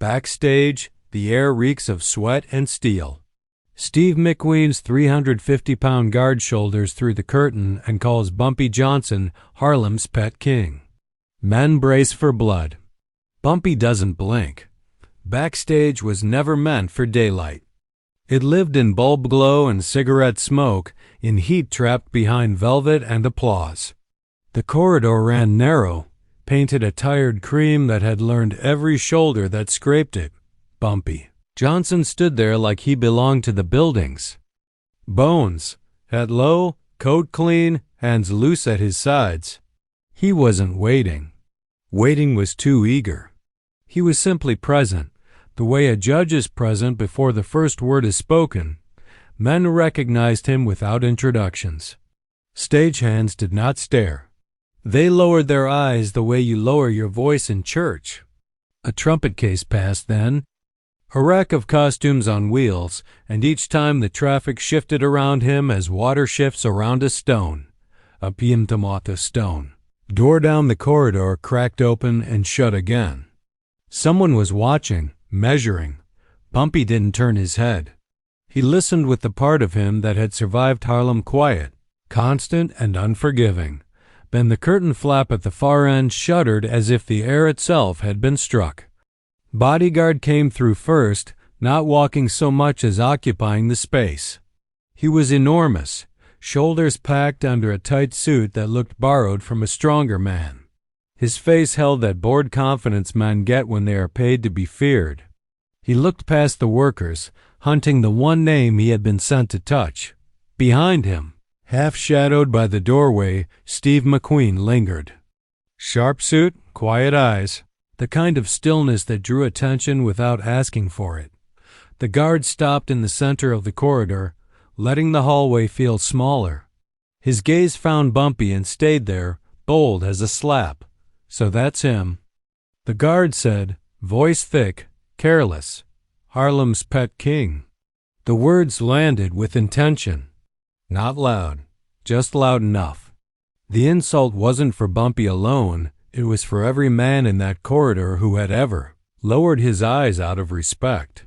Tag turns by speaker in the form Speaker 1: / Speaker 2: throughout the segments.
Speaker 1: Backstage, the air reeks of sweat and steel. Steve McQueen's 350-pound guard shoulders through the curtain and calls Bumpy Johnson Harlem's pet king. Men brace for blood. Bumpy doesn't blink. Backstage was never meant for daylight. It lived in bulb glow and cigarette smoke, in heat trapped behind velvet and applause. The corridor ran narrow, painted a tired cream that had learned every shoulder that scraped it. Bumpy Johnson stood there like he belonged to the buildings. Bones, head low, coat clean, hands loose at his sides. He wasn't waiting. Waiting was too eager. He was simply present, the way a judge is present before the first word is spoken. Men recognized him without introductions. Stagehands did not stare. They lowered their eyes the way you lower your voice in church. A trumpet case passed then. A rack of costumes on wheels, and each time the traffic shifted around him as water shifts around a stone. A piemtomata stone. Door down the corridor cracked open and shut again. Someone was watching, measuring. Bumpy didn't turn his head. He listened with the part of him that had survived Harlem quiet, constant and unforgiving. Then the curtain flap at the far end shuddered as if the air itself had been struck. Bodyguard came through first, not walking so much as occupying the space. He was enormous, shoulders packed under a tight suit that looked borrowed from a stronger man. His face held that bored confidence men get when they are paid to be feared. He looked past the workers, hunting the one name he had been sent to touch. Behind him, half-shadowed by the doorway, Steve McQueen lingered. Sharp suit, quiet eyes. The kind of stillness that drew attention without asking for it. The guard stopped in the center of the corridor, letting the hallway feel smaller. His gaze found Bumpy and stayed there, bold as a slap. So that's him. The guard said, voice thick, careless, Harlem's pet king. The words landed with intention. Not loud, just loud enough. The insult wasn't for Bumpy alone. It was for every man in that corridor who had ever lowered his eyes out of respect.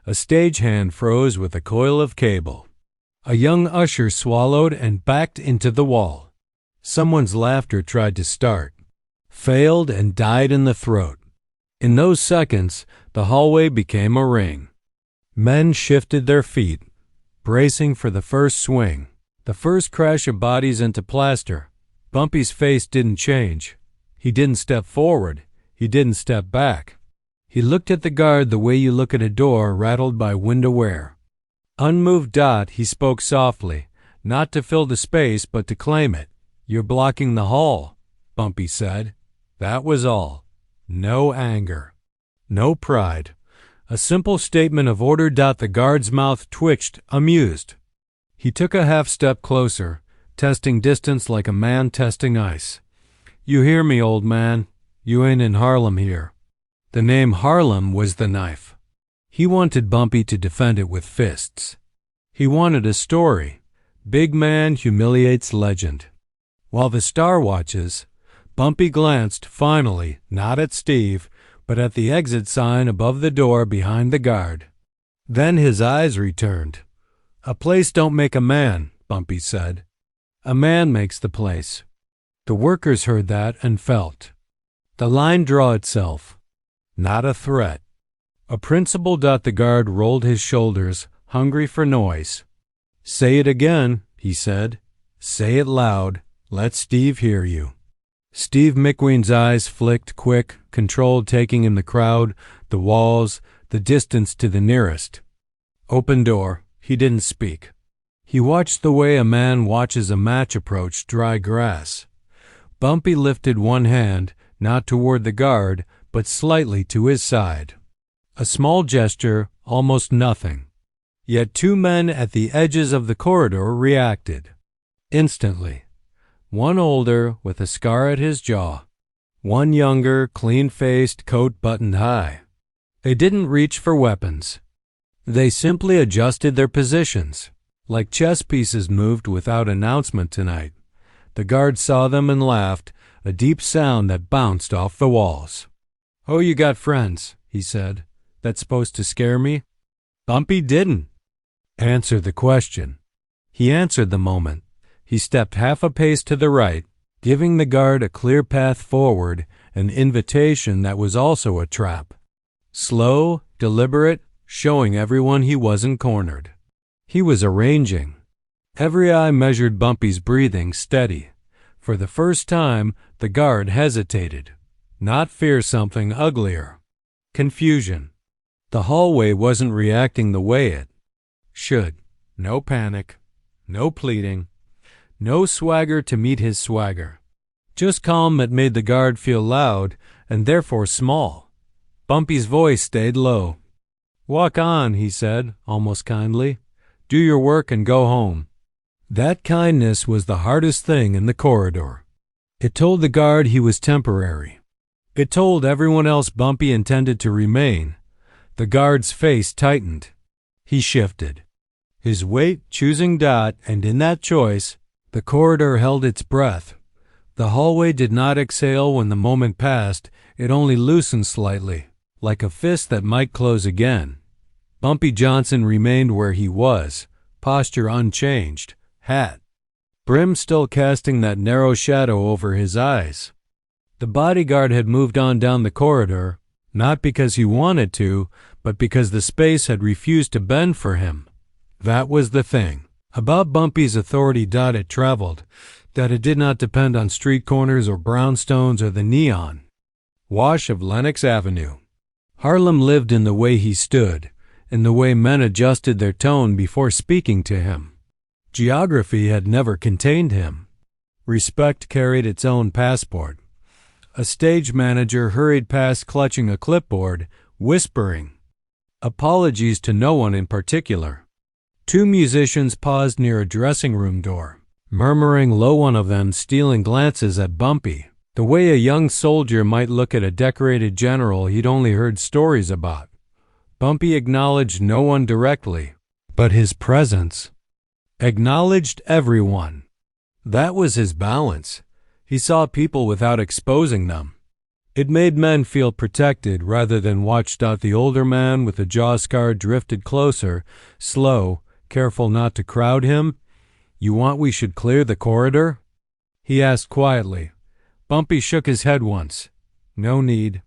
Speaker 1: A stagehand froze with a coil of cable. A young usher swallowed and backed into the wall. Someone's laughter tried to start, failed and died in the throat. In those seconds, the hallway became a ring. Men shifted their feet, bracing for the first swing, the first crash of bodies into plaster. Bumpy's face didn't change. He didn't step forward. He didn't step back. He looked at the guard the way you look at a door rattled by window air. Unmoved dot, he spoke softly, not to fill the space but to claim it. You're blocking the hall, Bumpy said. That was all. No anger. No pride. A simple statement of order. The guard's mouth twitched, amused. He took a half step closer, testing distance like a man testing ice. You hear me, old man. You ain't in Harlem here. The name Harlem was the knife. He wanted Bumpy to defend it with fists. He wanted a story. Big man humiliates legend. While the star watches, Bumpy glanced, finally, not at Steve, but at the exit sign above the door behind the guard. Then his eyes returned. A place don't make a man, Bumpy said. A man makes the place. The workers heard that and felt. The line draw itself. Not a threat. A principle. The guard rolled his shoulders, hungry for noise. Say it again, he said. Say it loud. Let Steve hear you. Steve McQueen's eyes flicked quick, controlled, taking in the crowd, the walls, the distance to the nearest. Open door. He didn't speak. He watched the way a man watches a match approach dry grass. Bumpy lifted one hand, not toward the guard, but slightly to his side. A small gesture, almost nothing. Yet two men at the edges of the corridor reacted. Instantly. One older, with a scar at his jaw. One younger, clean-faced, coat buttoned high. They didn't reach for weapons. They simply adjusted their positions, like chess pieces moved without announcement tonight. The guard saw them and laughed, a deep sound that bounced off the walls. Oh, you got friends, he said. that's supposed to scare me? Bumpy didn't answer the question. He answered the moment. He stepped half a pace to the right, giving the guard a clear path forward, an invitation that was also a trap. Slow, deliberate, showing everyone he wasn't cornered. He was arranging. Every eye measured Bumpy's breathing steady. For the first time, the guard hesitated. Not fear, something uglier. Confusion. The hallway wasn't reacting the way it should. No panic. No pleading. No swagger to meet his swagger. Just calm that made the guard feel loud and therefore small. Bumpy's voice stayed low. "Walk on," he said, almost kindly. "Do your work and go home." That kindness was the hardest thing in the corridor. It told the guard he was temporary. It told everyone else Bumpy intended to remain. The guard's face tightened. He shifted. His weight choosing Dot, and in that choice, the corridor held its breath. The hallway did not exhale when the moment passed. It only loosened slightly, like a fist that might close again. Bumpy Johnson remained where he was, posture unchanged, hat brim still casting that narrow shadow over his eyes. The bodyguard had moved on down the corridor, not because he wanted to, but because the space had refused to bend for him. That was the thing about Bumpy's authority. It traveled, that it did not depend on street corners or brownstones or the neon wash of Lenox Avenue. Harlem lived in the way he stood, in the way men adjusted their tone before speaking to him. Geography had never contained him. Respect carried its own passport. A stage manager hurried past clutching a clipboard, whispering apologies to no one in particular. Two musicians paused near a dressing room door, murmuring low, one of them stealing glances at Bumpy, the way a young soldier might look at a decorated general he'd only heard stories about. Bumpy acknowledged no one directly, but his presence acknowledged everyone. That was his balance. He saw people without exposing them. It made men feel protected rather than watched out. The older man with the jaw scar drifted closer, slow, careful not to crowd him. "You want we should clear the corridor?" he asked quietly. Bumpy shook his head once. "No need."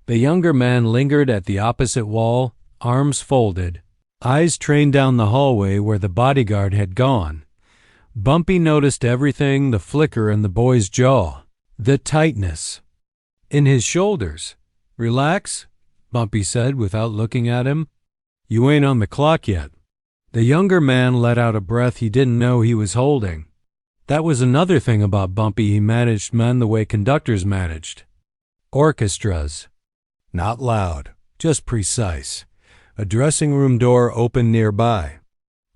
Speaker 1: The younger man lingered at the opposite wall, arms folded, eyes trained down the hallway where the bodyguard had gone. Bumpy noticed everything, the flicker in the boy's jaw, the tightness in his shoulders. "Relax," Bumpy said without looking at him. "You ain't on the clock yet." The younger man let out a breath he didn't know he was holding. That was another thing about Bumpy. He managed men the way conductors managed orchestras. Not loud, just precise. A dressing room door opened nearby.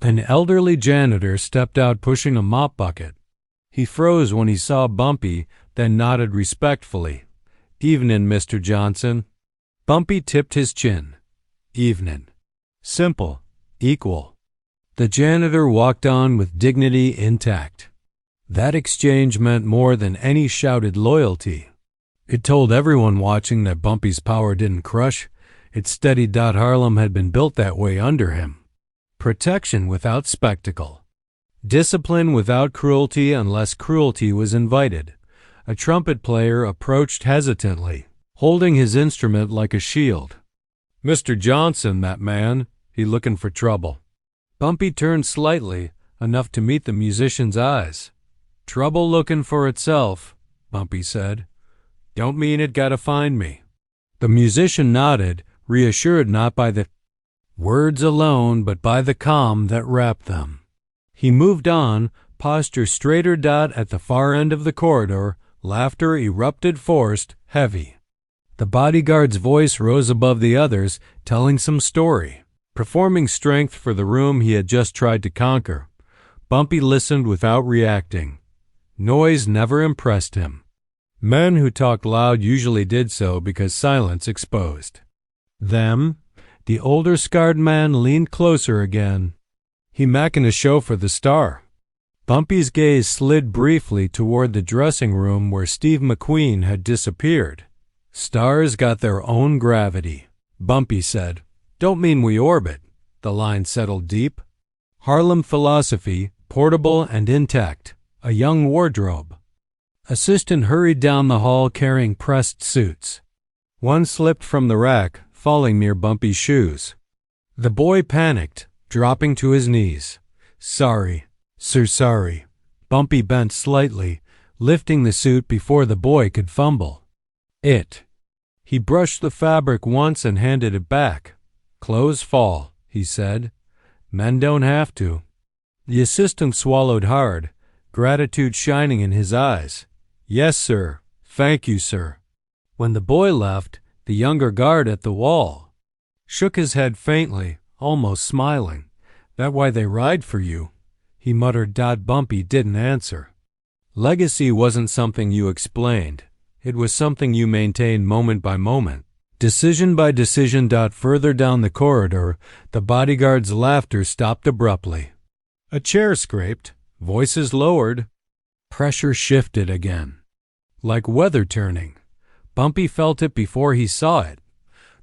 Speaker 1: An elderly janitor stepped out pushing a mop bucket. He froze when he saw Bumpy, then nodded respectfully. "Evenin', Mr. Johnson." Bumpy tipped his chin. "Evenin'." Simple, equal. The janitor walked on with dignity intact. That exchange meant more than any shouted loyalty. It told everyone watching that Bumpy's power didn't crush. It steadied. Harlem had been built that way under him. Protection without spectacle. Discipline without cruelty unless cruelty was invited. A trumpet player approached hesitantly, holding his instrument like a shield. "Mr. Johnson, that man. He looking for trouble." Bumpy turned slightly, enough to meet the musician's eyes. "Trouble looking for itself," Bumpy said. "Don't mean it gotta find me." The musician nodded, reassured not by the words alone, but by the calm that wrapped them. He moved on, posture straighter. At the far end of the corridor, laughter erupted, forced, heavy. The bodyguard's voice rose above the others, telling some story, performing strength for the room he had just tried to conquer. Bumpy listened without reacting. Noise never impressed him. Men who talked loud usually did so because silence exposed them. The older scarred man leaned closer again. "He mackin' a show for the Star." Bumpy's gaze slid briefly toward the dressing room where Steve McQueen had disappeared. Stars got their own gravity. Bumpy said. Don't mean we orbit. The line settled deep. Harlem philosophy, portable and intact. A young wardrobe. Assistant hurried down the hall carrying pressed suits. One slipped from the rack, falling near Bumpy's shoes. The boy panicked, dropping to his knees. Sorry, sir, sorry. Bumpy bent slightly, lifting the suit before the boy could fumble. He brushed the fabric once and handed it back. Clothes fall, he said. Men don't have to. The assistant swallowed hard, gratitude shining in his eyes. Yes, sir. Thank you, sir. When the boy left, the younger guard at the wall shook his head faintly, almost smiling. That why they ride for you? He muttered. Bumpy didn't answer. Legacy wasn't something you explained. It was something you maintained moment by moment, decision by decision. Further down the corridor, the bodyguard's laughter stopped abruptly. A chair scraped, voices lowered. Pressure shifted again. Like weather turning. Bumpy felt it before he saw it.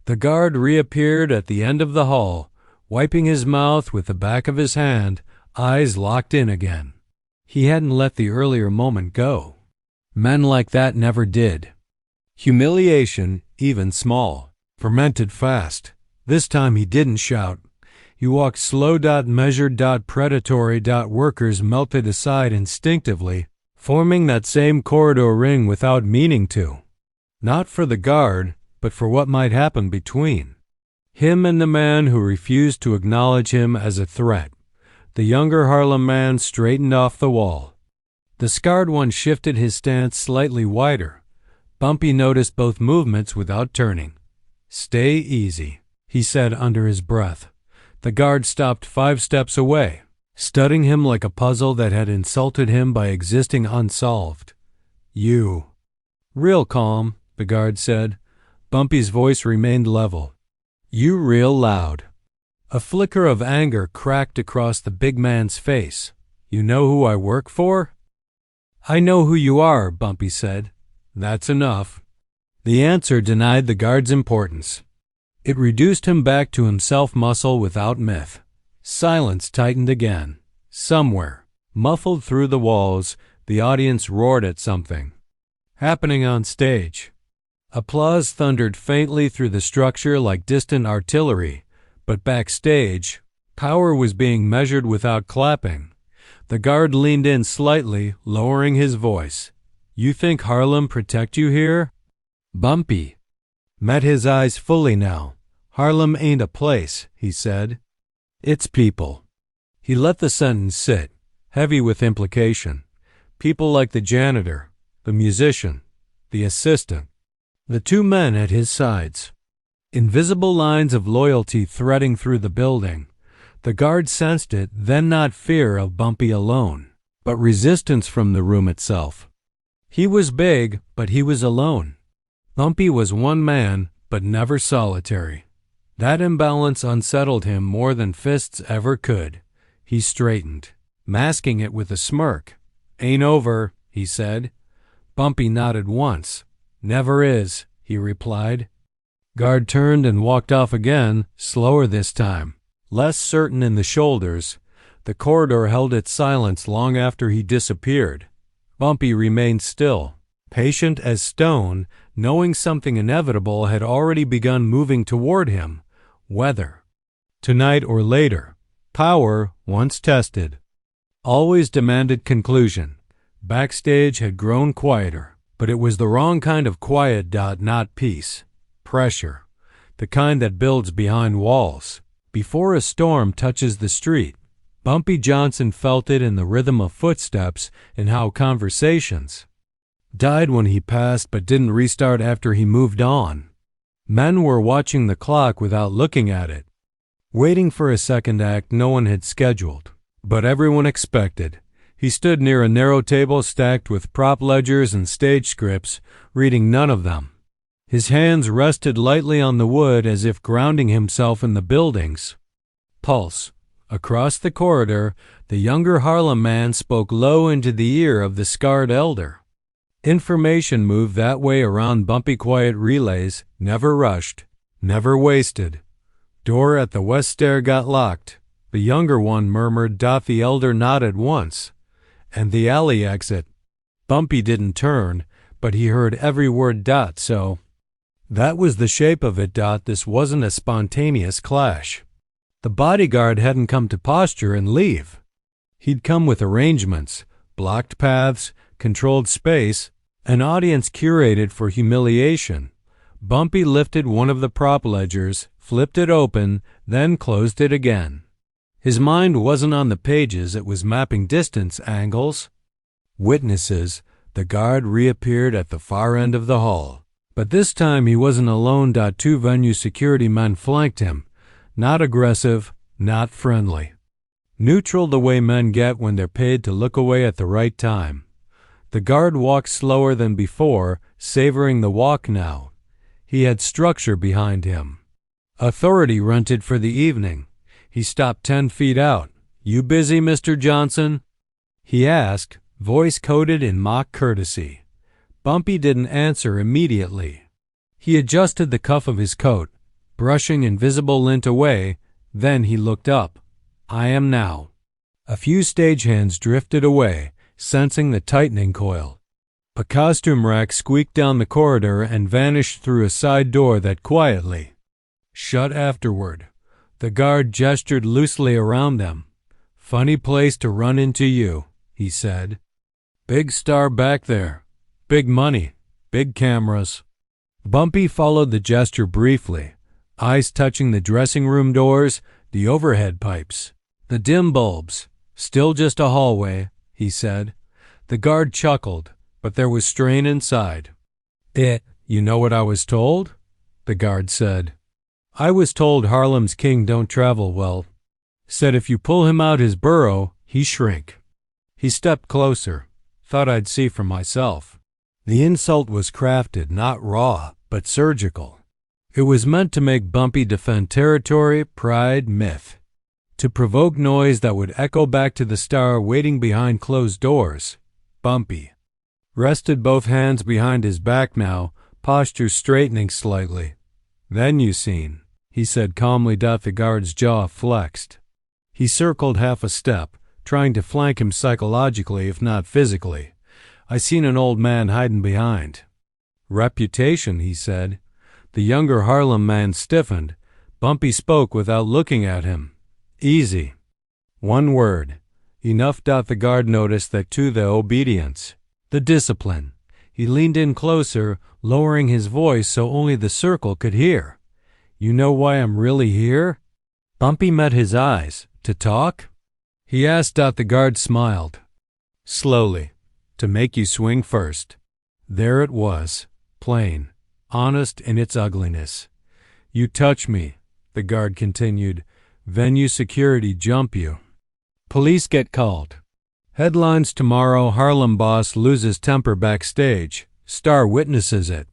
Speaker 1: The guard reappeared at the end of the hall, wiping his mouth with the back of his hand, eyes locked in again. He hadn't let the earlier moment go. Men like that never did. Humiliation, even small, fermented fast. This time he didn't shout. He walked slow. Measured. Predatory. Workers melted aside instinctively, forming that same corridor ring without meaning to. Not for the guard, but for what might happen between him and the man who refused to acknowledge him as a threat. The younger Harlem man straightened off the wall. The scarred one shifted his stance slightly wider. Bumpy noticed both movements without turning. Stay easy, he said under his breath. The guard stopped 5 steps away, studying him like a puzzle that had insulted him by existing unsolved. You. Real calm, the guard said. Bumpy's voice remained level. You real loud. A flicker of anger cracked across the big man's face. You know who I work for? I know who you are, Bumpy said. That's enough. The answer denied the guard's importance. It reduced him back to himself, muscle without myth. Silence tightened again. Somewhere, muffled through the walls, the audience roared at something happening on stage. Applause thundered faintly through the structure like distant artillery, but backstage, power was being measured without clapping. The guard leaned in slightly, lowering his voice. You think Harlem protect you here? Bumpy met his eyes fully now. Harlem ain't a place, he said. It's people. He let the sentence sit, heavy with implication. People like the janitor, the musician, the assistant, the 2 men at his sides. Invisible lines of loyalty threading through the building. The guard sensed it, then not fear of Bumpy alone, but resistance from the room itself. He was big, but he was alone. Bumpy was one man, but never solitary. That imbalance unsettled him more than fists ever could. He straightened, masking it with a smirk. Ain't over, he said. Bumpy nodded once. Never is, he replied. Guard turned and walked off again, slower this time, less certain in the shoulders. The corridor held its silence long after he disappeared. Bumpy remained still, patient as stone, knowing something inevitable had already begun moving toward him. Whether tonight or later, power, once tested, always demanded conclusion. Backstage had grown quieter, but it was the wrong kind of quiet. Not peace. Pressure. The kind that builds behind walls. Before a storm touches the street, Bumpy Johnson felt it in the rhythm of footsteps and how conversations died when he passed but didn't restart after he moved on. Men were watching the clock without looking at it, waiting for a second act no one had scheduled, but everyone expected. He stood near a narrow table stacked with prop ledgers and stage scripts, reading none of them. His hands rested lightly on the wood as if grounding himself in the building's pulse. Across the corridor, the younger Harlem man spoke low into the ear of the scarred elder. Information moved that way around Bumpy, quiet relays, never rushed, Never wasted. Door at the west stair got locked. The younger one murmured, "The elder nodded once." And the alley exit. Bumpy didn't turn, but he heard every word. So that was the shape of it. This wasn't a spontaneous clash. The bodyguard hadn't come to posture and leave. He'd come with arrangements, blocked paths, controlled space, an audience curated for humiliation. Bumpy lifted one of the prop ledgers, flipped it open, then closed it again. His mind wasn't on the pages, it was mapping distance, angles. Witnesses. The guard reappeared at the far end of the hall. But this time he wasn't alone. Two venue security men flanked him. Not aggressive, not friendly. Neutral, the way men get when they're paid to look away at the right time. The guard walked slower than before, savoring the walk now. He had structure behind him. Authority rented for the evening. He stopped 10 feet out. "You busy, Mr. Johnson?" he asked, voice coated in mock courtesy. Bumpy didn't answer immediately. He adjusted the cuff of his coat, brushing invisible lint away. Then he looked up. "I am now." A few stagehands drifted away, sensing the tightening coil. A costume rack squeaked down the corridor and vanished through a side door that quietly shut afterward. The guard gestured loosely around them. "Funny place to run into you," he said. "Big star back there. Big money. Big cameras." Bumpy followed the gesture briefly, eyes touching the dressing room doors, the overhead pipes, the dim bulbs. "Still just a hallway," he said. The guard chuckled, but there was strain inside. You know what I was told?" the guard said. "I was told Harlem's king don't travel well. Said if you pull him out his burrow, he shrink." He stepped closer. "Thought I'd see for myself." The insult was crafted, not raw, but surgical. It was meant to make Bumpy defend territory, pride, myth. To provoke noise that would echo back to the star waiting behind closed doors. Bumpy rested both hands behind his back now, posture straightening slightly. "Then you seen," he said calmly. The guard's jaw flexed. He circled half a step, trying to flank him psychologically if not physically. "I seen an old man hiding behind." "Reputation," he said. The younger Harlem man stiffened. Bumpy spoke without looking at him. "Easy. One word. Enough." The guard noticed that too, the obedience, the discipline. He leaned in closer, lowering his voice so only the circle could hear. "You know why I'm really here?" Bumpy met his eyes. "To talk?" he asked. The guard smiled. Slowly. "To make you swing first." There it was, plain, honest in its ugliness. "You touch me," the guard continued. "Venue security jump you. Police get called. Headlines tomorrow: Harlem boss loses temper backstage. Star witnesses it."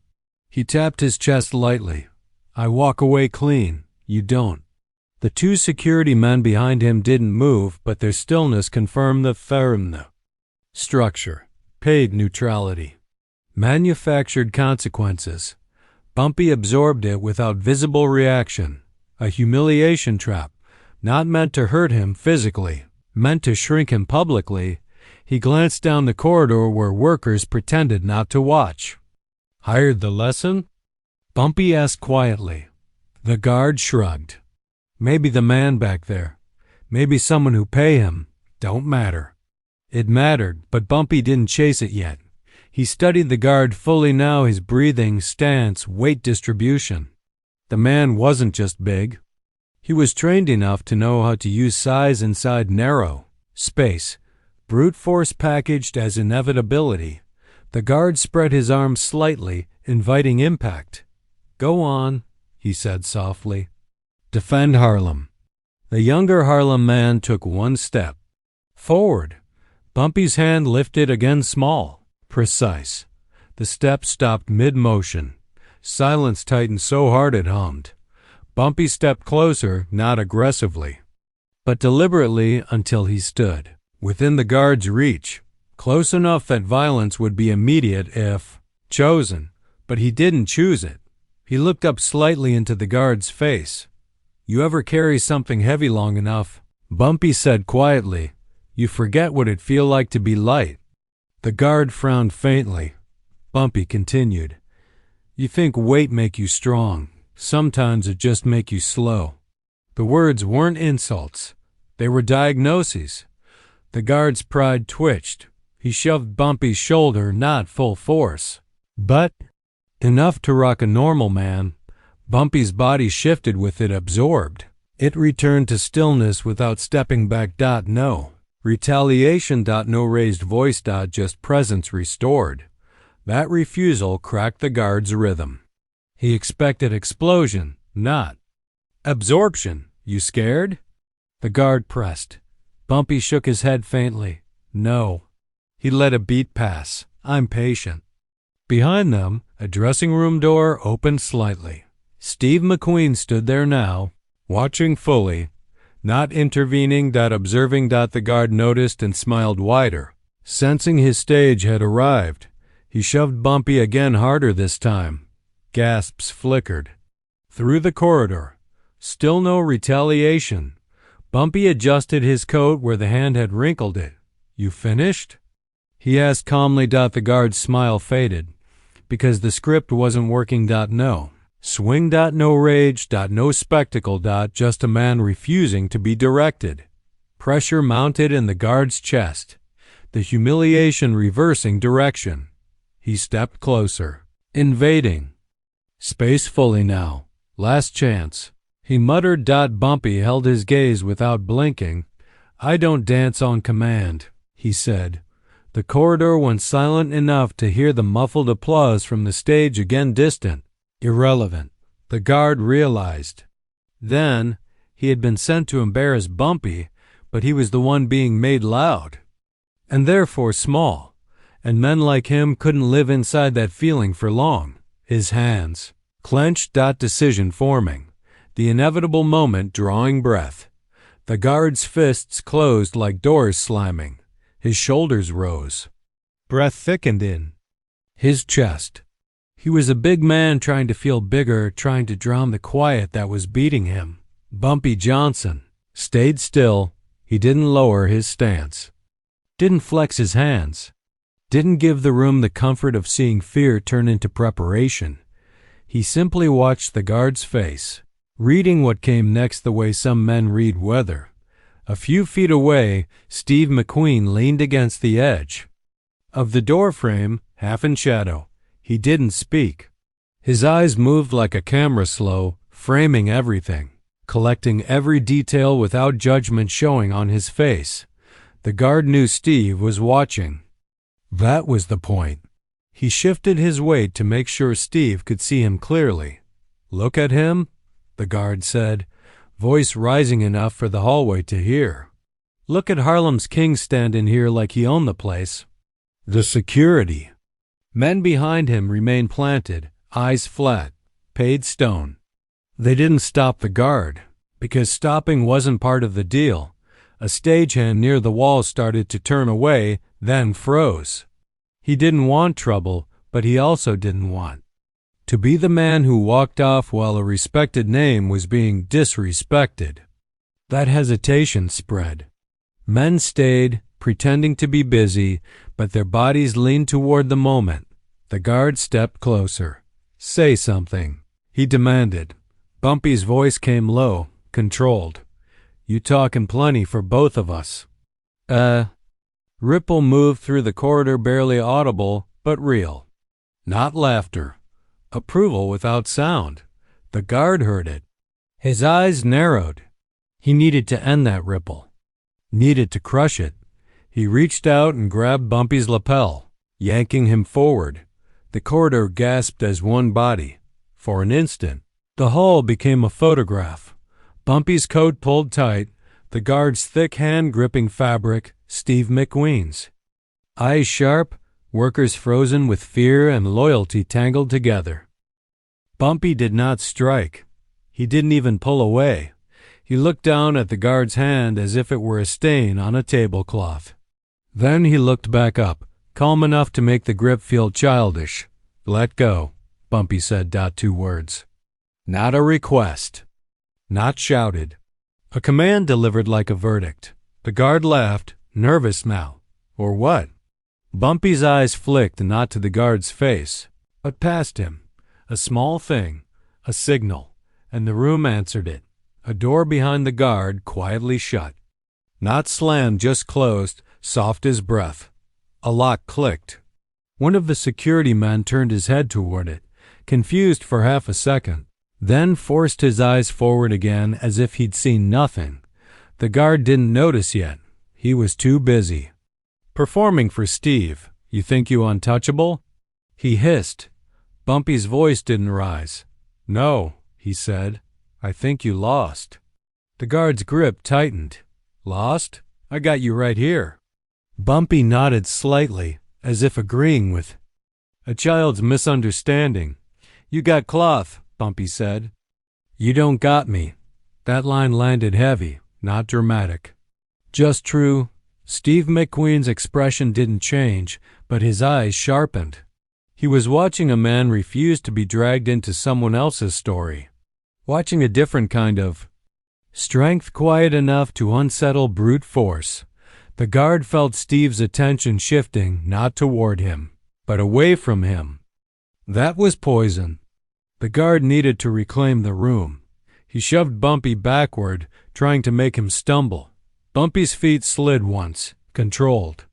Speaker 1: He tapped his chest lightly. "I walk away clean. You don't." The two security men behind him didn't move, but their stillness confirmed the firmness. Structure. Paid neutrality. Manufactured consequences. Bumpy absorbed it without visible reaction. A humiliation trap, not meant to hurt him physically, meant to shrink him publicly. He glanced down the corridor where workers pretended not to watch. "Hired the lesson?" Bumpy asked quietly. The guard shrugged. "Maybe the man back there. Maybe someone who pay him. Don't matter." It mattered, but Bumpy didn't chase it yet. He studied the guard fully now, his breathing, stance, weight distribution. The man wasn't just big. He was trained enough to know how to use size inside narrow space, brute force packaged as inevitability. The guard spread his arms slightly, inviting impact. "Go on," he said softly. "Defend Harlem." The younger Harlem man took one step forward. Bumpy's hand lifted again, small, precise. The step stopped mid-motion. Silence tightened so hard it hummed. Bumpy stepped closer, not aggressively, but deliberately, until he stood within the guard's reach, close enough that violence would be immediate if chosen. But he didn't choose it. He looked up slightly into the guard's face. "You ever carry something heavy long enough," Bumpy said quietly, "you forget what it feel like to be light." The guard frowned faintly. Bumpy continued, "You think weight make you strong. Sometimes it just make you slow." The words weren't insults. They were diagnoses. The guard's pride twitched. He shoved Bumpy's shoulder, not full force, but enough to rock a normal man. Bumpy's body shifted with it absorbed. It returned to stillness without stepping back. No retaliation. No raised voice. Just presence restored. That refusal cracked the guard's rhythm. He expected explosion, not absorption. "You scared?" The guard pressed. Bumpy shook his head faintly. "No." He let a beat pass. "I'm patient." Behind them, a dressing room door opened slightly. Steve McQueen stood there now, watching fully, not intervening. Observing. The guard noticed and smiled wider. Sensing his stage had arrived, he shoved Bumpy again, harder this time. Gasps flickered. Through the corridor. Still no retaliation. Bumpy adjusted his coat where the hand had wrinkled it. "You finished?" he asked calmly. The guard's smile faded. "Because the script wasn't working. No. Swing. No rage. No spectacle. Just a man refusing to be directed." Pressure mounted in the guard's chest. The humiliation reversing direction. He stepped closer. Invading. Space fully now. Last chance. He muttered. Bumpy held his gaze without blinking. "I don't dance on command," he said. The corridor went silent enough to hear the muffled applause from the stage, again distant, irrelevant. The guard realized. Then he had been sent to embarrass Bumpy, but he was the one being made loud, and therefore small, and men like him couldn't live inside that feeling for long. His hands clenched. Decision forming. The inevitable moment drawing breath. The guard's fists closed like doors slamming. His shoulders rose. Breath thickened in his chest. He was a big man trying to feel bigger, trying to drown the quiet that was beating him. Bumpy Johnson stayed still. He didn't lower his stance. Didn't flex his hands. Didn't give the room the comfort of seeing fear turn into preparation. He simply watched the guard's face, reading what came next the way some men read weather. A few feet away, Steve McQueen leaned against the edge of the doorframe, half in shadow. He didn't speak. His eyes moved like a camera slow, framing everything, collecting every detail without judgment showing on his face. The guard knew Steve was watching. That was the point. He shifted his weight to make sure Steve could see him clearly. "Look at him," the guard said, voice rising enough for the hallway to hear. "Look at Harlem's king stand in here like he owned the place." The security. Men behind him remained planted, eyes flat, paid stone. They didn't stop the guard, because stopping wasn't part of the deal. A stagehand near the wall started to turn away, then froze. He didn't want trouble, but he also didn't want to be the man who walked off while a respected name was being disrespected. That hesitation spread. Men stayed, pretending to be busy, but their bodies leaned toward the moment. The guard stepped closer. "Say something," he demanded. Bumpy's voice came low, controlled. "You talking plenty for both of us." Ripple moved through the corridor, barely audible, but real. Not laughter. Approval without sound. The guard heard it. His eyes narrowed. He needed to end that ripple. Needed to crush it. He reached out and grabbed Bumpy's lapel, yanking him forward. The corridor gasped as one body. For an instant, the hall became a photograph. Bumpy's coat pulled tight, the guard's thick hand gripping fabric, Steve McQueen's. Eyes sharp, workers frozen with fear and loyalty tangled together. Bumpy did not strike. He didn't even pull away. He looked down at the guard's hand as if it were a stain on a tablecloth. Then he looked back up, calm enough to make the grip feel childish. Let go. Bumpy said. 2 words. Not a request. Not shouted. A command delivered like a verdict. The guard laughed, nervous now. Or what? Bumpy's eyes flicked not to the guard's face, but past him. A small thing, a signal, and the room answered it. A door behind the guard quietly shut. Not slammed, just closed, soft as breath. A lock clicked. One of the security men turned his head toward it, confused for half a second, then forced his eyes forward again as if he'd seen nothing. The guard didn't notice yet. He was too busy. Performing for Steve. You think you untouchable? He hissed. Bumpy's voice didn't rise. No, he said. I think you lost. The guard's grip tightened. Lost? I got you right here. Bumpy nodded slightly, as if agreeing with a child's misunderstanding. You got cloth, Bumpy said. You don't got me. That line landed heavy, not dramatic. Just true. Steve McQueen's expression didn't change, but his eyes sharpened. He was watching a man refuse to be dragged into someone else's story. Watching a different kind of strength quiet enough to unsettle brute force. The guard felt Steve's attention shifting not toward him, but away from him. That was poison. The guard needed to reclaim the room. He shoved Bumpy backward, trying to make him stumble. Bumpy's feet slid once, controlled.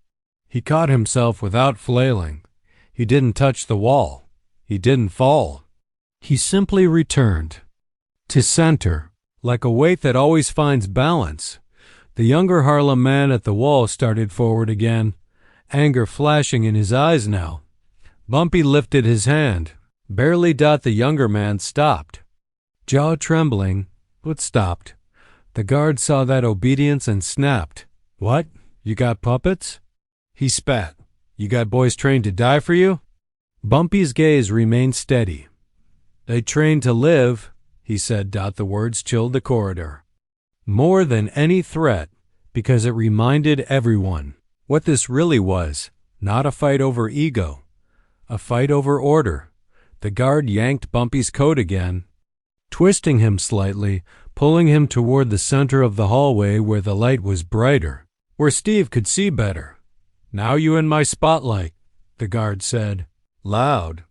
Speaker 1: He caught himself without flailing. He didn't touch the wall. He didn't fall. He simply returned to center, like a weight that always finds balance. The younger Harlem man at the wall started forward again, anger flashing in his eyes now. Bumpy lifted his hand. Barely. The younger man stopped. Jaw trembling, but stopped. The guard saw that obedience and snapped. What? You got puppets? He spat. You got boys trained to die for you? Bumpy's gaze remained steady. They trained to live, he said. The words chilled the corridor. More than any threat, because it reminded everyone what this really was. Not a fight over ego. A fight over order. The guard yanked Bumpy's coat again, twisting him slightly, pulling him toward the center of the hallway where the light was brighter, where Steve could see better. Now you in my spotlight, the guard said, loud.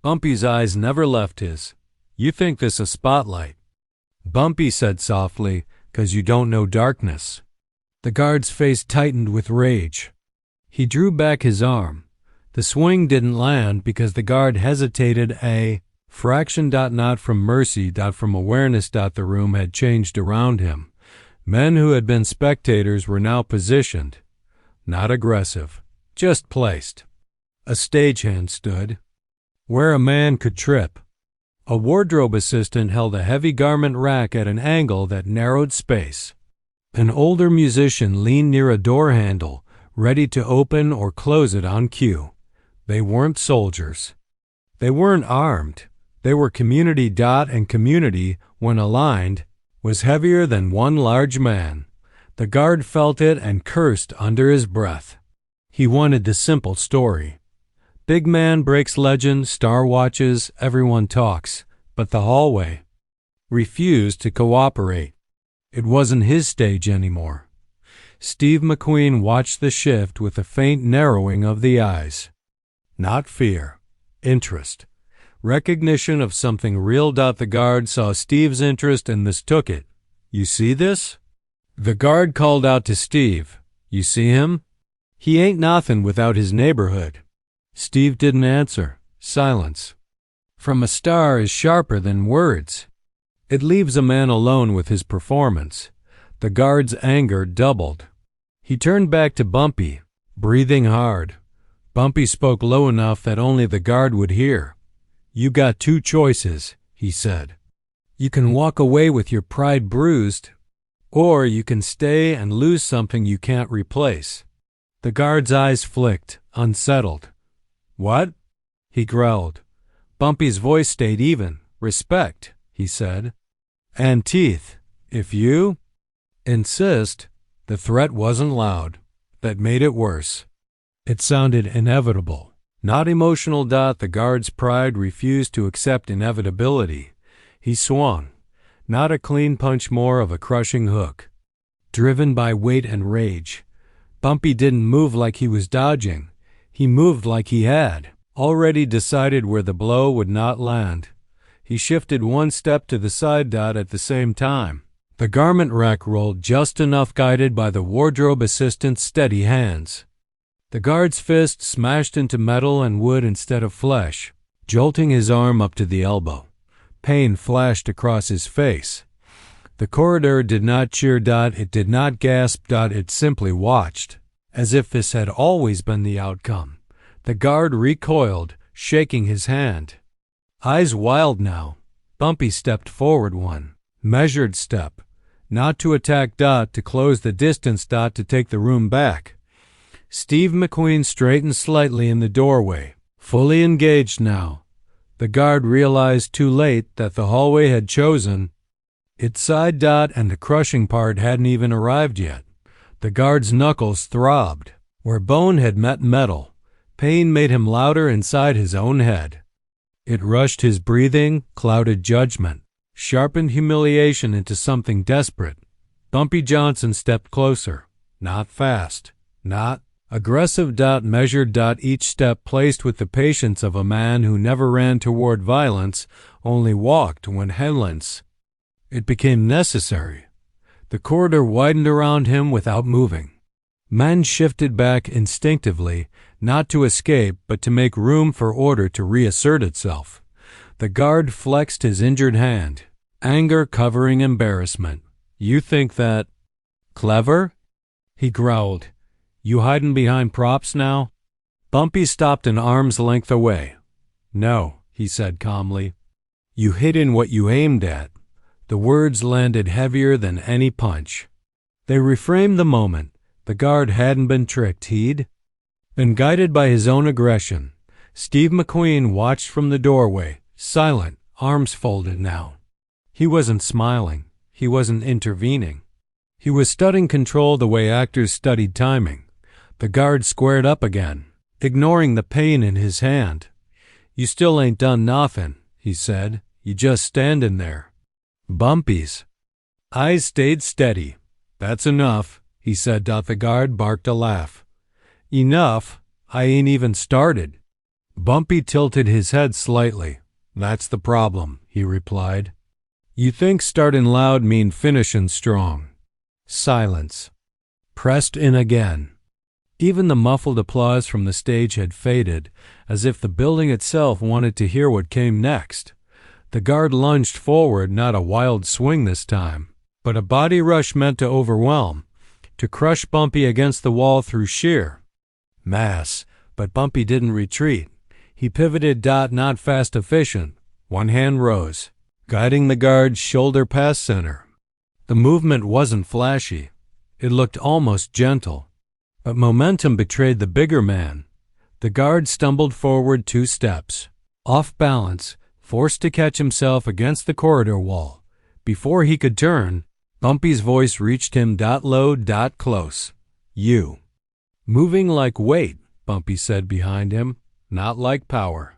Speaker 1: Bumpy's eyes never left his. You think this a spotlight? Bumpy said softly, 'cause you don't know darkness. The guard's face tightened with rage. He drew back his arm. The swing didn't land because the guard hesitated a fraction. Not from mercy. From awareness. The room had changed around him. Men who had been spectators were now positioned. Not aggressive, just placed. A stagehand stood where a man could trip. A wardrobe assistant held a heavy garment rack at an angle that narrowed space. An older musician leaned near a door handle, ready to open or close it on cue. They weren't soldiers. They weren't armed. They were community. And community, when aligned, was heavier than one large man. The guard felt it and cursed under his breath. He wanted the simple story. Big man breaks legend, star watches, everyone talks, but the hallway refused to cooperate. It wasn't his stage anymore. Steve McQueen watched the shift with a faint narrowing of the eyes. Not fear, interest, recognition of something real. The guard saw Steve's interest and mistook it. You see this? The guard called out to Steve. You see him? He ain't nothing without his neighborhood. Steve didn't answer. Silence. From a star is sharper than words. It leaves a man alone with his performance. The guard's anger doubled. He turned back to Bumpy, breathing hard. Bumpy spoke low enough that only the guard would hear. You got 2 choices, he said. You can walk away with your pride bruised, or you can stay and lose something you can't replace. The guard's eyes flicked, unsettled. What? He growled. Bumpy's voice stayed even. Respect, he said. And teeth. If you insist. The threat wasn't loud. That made it worse. It sounded inevitable. Not emotional. The guard's pride refused to accept inevitability. He swung. Not a clean punch, more of a crushing hook. Driven by weight and rage, Bumpy didn't move like he was dodging. He moved like he had already decided where the blow would not land. He shifted one step to the side. At the same time, the garment rack rolled just enough, guided by the wardrobe assistant's steady hands. The guard's fist smashed into metal and wood instead of flesh, jolting his arm up to the elbow. Pain flashed across his face. The corridor did not cheer. It did not gasp. It simply watched, as if this had always been the outcome. The guard recoiled, shaking his hand. Eyes wild now, Bumpy stepped forward one measured step, not to attack. To close the distance. To take the room back. Steve McQueen straightened slightly in the doorway, fully engaged now. The guard realized too late that the hallway had chosen its side. And the crushing part hadn't even arrived yet. The guard's knuckles throbbed. Where bone had met metal, pain made him louder inside his own head. It rushed his breathing, clouded judgment, sharpened humiliation into something desperate. Bumpy Johnson stepped closer. Not fast, not aggressive. Measured. Each step placed with the patience of a man who never ran toward violence, only walked when headless. It became necessary. The corridor widened around him without moving. Men shifted back instinctively, not to escape, but to make room for order to reassert itself. The guard flexed his injured hand, anger covering embarrassment. You think that clever? He growled. You hiding behind props now? Bumpy stopped an arm's length away. No, he said calmly. You hid in what you aimed at. The words landed heavier than any punch. They reframed the moment. The guard hadn't been tricked. He'd been guided by his own aggression. Steve McQueen watched from the doorway, silent, arms folded now. He wasn't smiling. He wasn't intervening. He was studying control the way actors studied timing. The guard squared up again, ignoring the pain in his hand. You still ain't done nothing, he said. You just standing there. Bumpy's eyes stayed steady. That's enough, he said. The guard barked a laugh. Enough? I ain't even started. Bumpy tilted his head slightly. That's the problem, he replied. You think startin' loud mean finishin' strong. Silence. Pressed in again. Even the muffled applause from the stage had faded, as if the building itself wanted to hear what came next. The guard lunged forward, not a wild swing this time, but a body rush meant to overwhelm, to crush Bumpy against the wall through sheer mass. But Bumpy didn't retreat. He pivoted. Not fast, efficient. One hand rose, guiding the guard's shoulder past center. The movement wasn't flashy. It looked almost gentle. But momentum betrayed the bigger man. The guard stumbled forward 2 steps, off balance, forced to catch himself against the corridor wall. Before he could turn, Bumpy's voice reached him. Low, close. You. Moving like weight, Bumpy said behind him, not like power.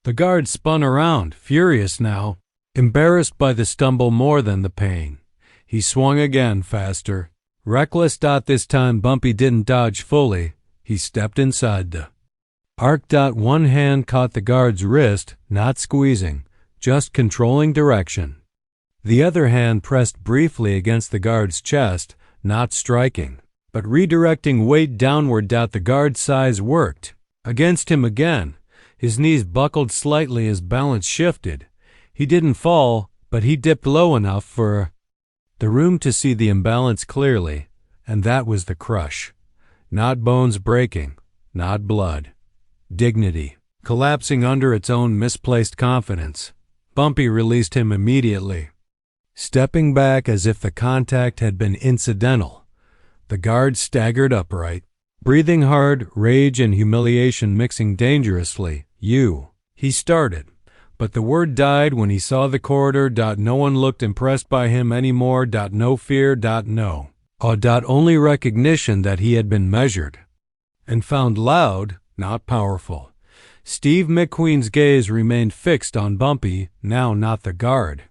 Speaker 1: The guard spun around, furious now, embarrassed by the stumble more than the pain. He swung again, faster. Reckless. This time Bumpy didn't dodge fully. He stepped inside the arc. One hand caught the guard's wrist, not squeezing, just controlling direction. The other hand pressed briefly against the guard's chest, not striking, but redirecting weight downward. The guard's size worked against him again. His knees buckled slightly as balance shifted. He didn't fall, but he dipped low enough for the room to see the imbalance clearly, and that was the crush. Not bones breaking, not blood. Dignity, collapsing under its own misplaced confidence. Bumpy released him immediately, stepping back as if the contact had been incidental. The guard staggered upright, breathing hard, rage and humiliation mixing dangerously. You, he started, but the word died when he saw the corridor. No one looked impressed by him anymore. No fear. No awe. Only recognition that he had been measured and found loud, not powerful. Steve McQueen's gaze remained fixed on Bumpy, now not the guard.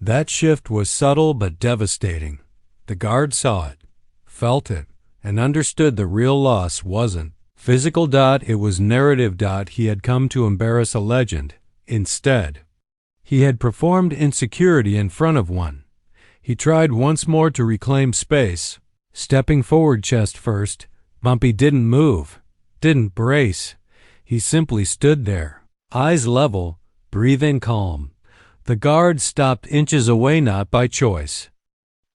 Speaker 1: That shift was subtle but devastating. The guard saw it, felt it, and understood the real loss wasn't physical. It was narrative. He had come to embarrass a legend. Instead, he had performed insecurity in front of one. He tried once more to reclaim space, stepping forward chest first. Bumpy didn't move, didn't brace. He simply stood there, eyes level, breathing calm. The guard stopped inches away, not by choice,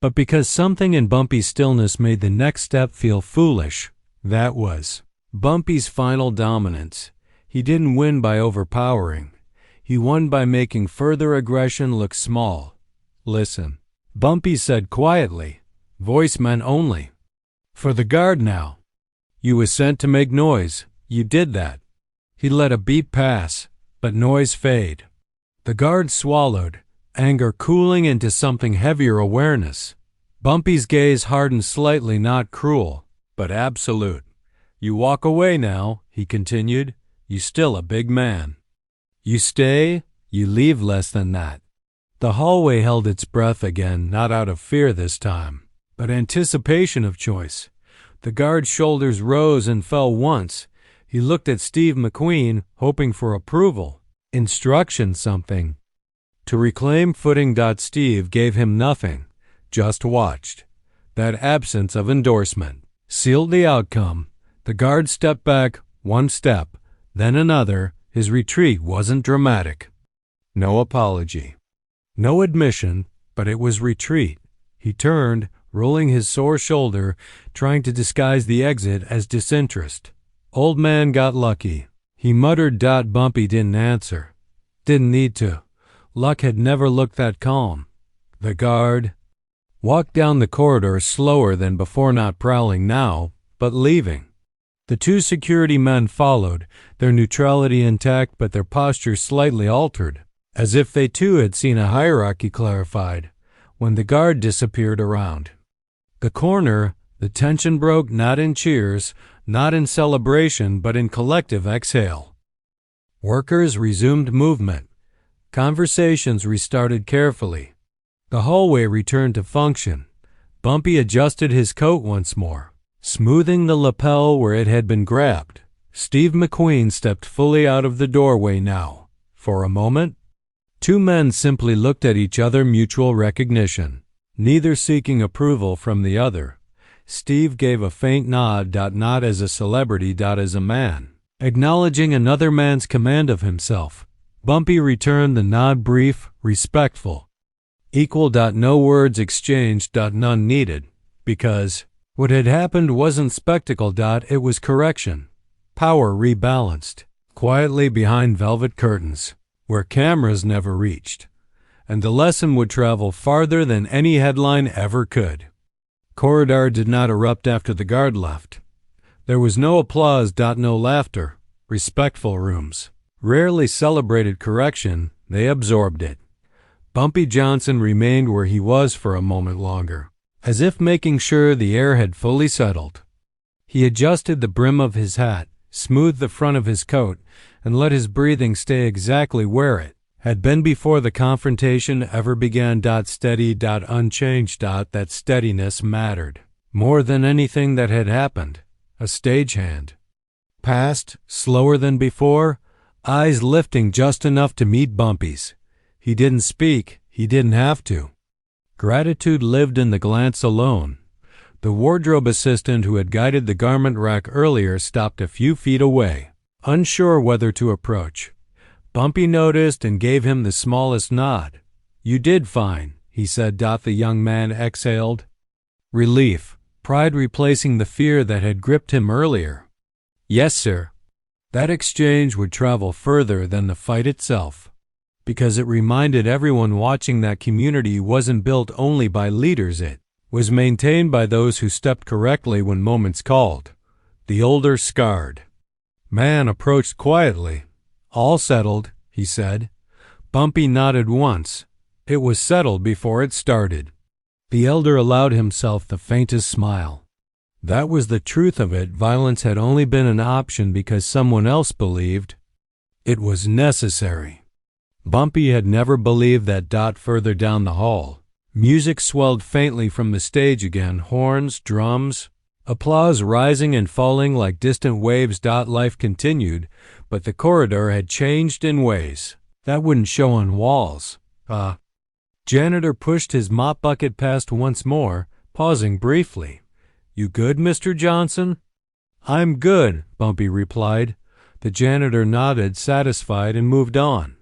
Speaker 1: but because something in Bumpy's stillness made the next step feel foolish. That was Bumpy's final dominance. He didn't win by overpowering. He won by making further aggression look small. "Listen," Bumpy said quietly, voice meant only. "For the guard now. You was sent to make noise. You did that." He let a beat pass, but noise fade. The guard swallowed, anger cooling into something heavier, awareness. Bumpy's gaze hardened slightly, not cruel, but absolute. "You walk away now," he continued. "You still a big man. You stay, you leave less than that." The hallway held its breath again, not out of fear this time, but anticipation of choice. The guard's shoulders rose and fell once. He looked at Steve McQueen, hoping for approval, instruction, something. To reclaim footing. Steve gave him nothing, just watched. That absence of endorsement sealed the outcome. The guard stepped back, one step, then another. His retreat wasn't dramatic. No apology. No admission, but it was retreat. He turned, rolling his sore shoulder, trying to disguise the exit as disinterest. "Old man got lucky," he muttered. Bumpy didn't answer. Didn't need to. Luck had never looked that calm. The guard walked down the corridor slower than before, not prowling now, but leaving. The two security men followed, their neutrality intact but their posture slightly altered, as if they too had seen a hierarchy clarified. When the guard disappeared around the corner, the tension broke, not in cheers, not in celebration, but in collective exhale. Workers resumed movement. Conversations restarted carefully. The hallway returned to function. Bumpy adjusted his coat once more, smoothing the lapel where it had been grabbed. Steve McQueen stepped fully out of the doorway now. For a moment, two men simply looked at each other, mutual recognition, neither seeking approval from the other. Steve gave a faint nod, not as a celebrity, as a man, acknowledging another man's command of himself. Bumpy returned the nod, brief, respectful. Equal. No words exchanged. None needed, because what had happened wasn't spectacle. It was correction. Power rebalanced, quietly behind velvet curtains, where cameras never reached. And the lesson would travel farther than any headline ever could. Corridor did not erupt after the guard left. There was no applause. No laughter. Respectful rooms rarely celebrated correction. They absorbed it. Bumpy Johnson remained where he was for a moment longer, as if making sure the air had fully settled. He adjusted the brim of his hat, smoothed the front of his coat, and let his breathing stay exactly where it had been before the confrontation ever began. Steady. Unchanged. That steadiness mattered more than anything that had happened. A stagehand. Passed, slower than before, eyes lifting just enough to meet Bumpy's. He didn't speak. He didn't have to. Gratitude lived in the glance alone. The wardrobe assistant who had guided the garment rack earlier stopped a few feet away, unsure whether to approach. Bumpy noticed and gave him the smallest nod. "You did fine," he said. The young man exhaled. Relief, pride replacing the fear that had gripped him earlier. "Yes, sir." That exchange would travel further than the fight itself, because it reminded everyone watching that community wasn't built only by leaders, it was maintained by those who stepped correctly when moments called. The older, scarred man approached quietly. "All settled," he said. Bumpy nodded once. It was settled before it started. The elder allowed himself the faintest smile. That was the truth of it. Violence had only been an option because someone else believed It was necessary. Bumpy had never believed that. Further down the hall, music swelled faintly from the stage again, horns, drums, applause rising and falling like distant waves. Life continued, but the corridor had changed in ways that wouldn't show on walls. Janitor pushed his mop bucket past once more, pausing briefly. "You good, Mr. Johnson?" "I'm good," Bumpy replied. The janitor nodded, satisfied, and moved on.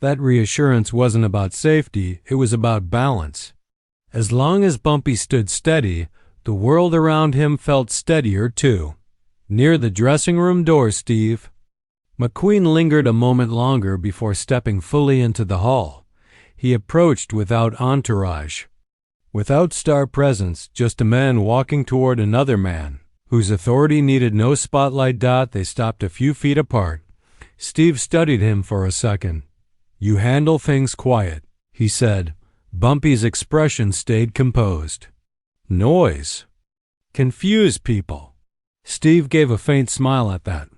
Speaker 1: That reassurance wasn't about safety, it was about balance. As long as Bumpy stood steady, the world around him felt steadier too. "Near the dressing room door, Steve." McQueen lingered a moment longer before stepping fully into the hall. He approached without entourage, without star presence, just a man walking toward another man, whose authority needed no spotlight. They stopped a few feet apart. Steve studied him for a second. "You handle things quiet," he said. Bumpy's expression stayed composed. "Noise. Confuse people." Steve gave a faint smile at that.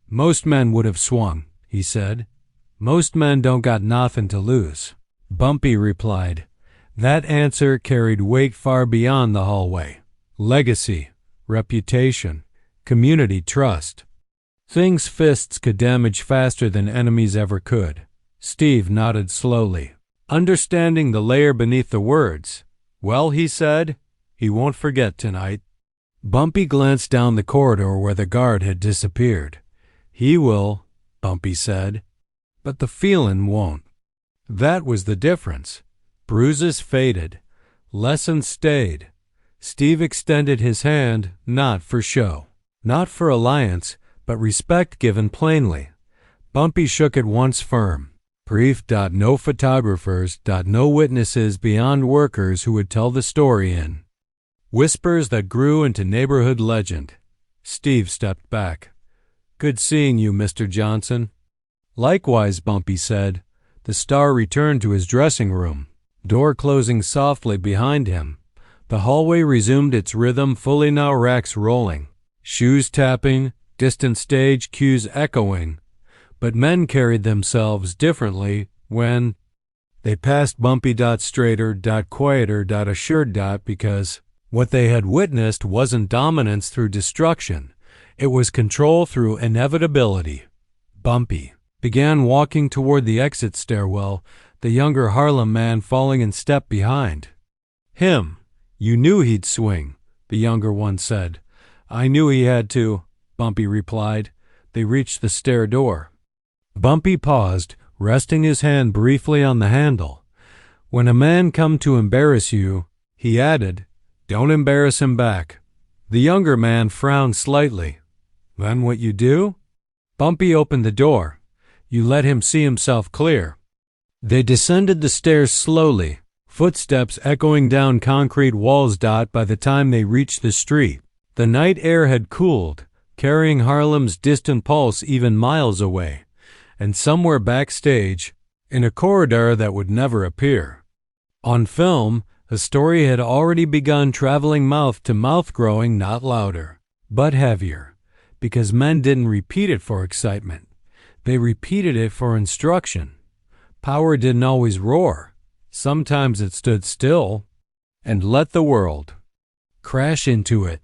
Speaker 1: "Most men would have swung," he said. "Most men don't got nothing to lose." Bumpy replied. That answer carried weight far beyond the hallway. Legacy, reputation, community trust. Things fists could damage faster than enemies ever could. Steve nodded slowly, understanding the layer beneath the words. "Well," he said, "he won't forget tonight." Bumpy glanced down the corridor where the guard had disappeared. "He will," Bumpy said, "but the feelin' won't." That was the difference. Bruises faded. Lessons stayed. Steve extended his hand, not for show, not for alliance, but respect given plainly. Bumpy shook it once firm. Brief. No photographers. No witnesses beyond workers who would tell the story in. Whispers that grew into neighborhood legend. Steve stepped back. "Good seeing you, Mr. Johnson." "Likewise," Bumpy said. The star returned to his dressing room, door closing softly behind him. The hallway resumed its rhythm fully now, racks rolling, shoes tapping, distant stage cues echoing. But men carried themselves differently when they passed Bumpy. Straighter, quieter, assured. Because what they had witnessed wasn't dominance through destruction. It was control through inevitability. Bumpy began walking toward the exit stairwell, the younger Harlem man falling in step behind. "Him. You knew he'd swing," the younger one said. "I knew he had to," Bumpy replied. They reached the stair door. Bumpy paused, resting his hand briefly on the handle. "When a man come to embarrass you," he added, "don't embarrass him back." The younger man frowned slightly. "Then what you do?" Bumpy opened the door. "You let him see himself clear." They descended the stairs slowly, footsteps echoing down concrete walls. By the time they reached the street, the night air had cooled, carrying Harlem's distant pulse even miles away. And somewhere backstage, in a corridor that would never appear, on film, a story had already begun traveling mouth to mouth, growing not louder, but heavier, because men didn't repeat it for excitement. They repeated it for instruction. Power didn't always roar. Sometimes it stood still and let the world crash into it.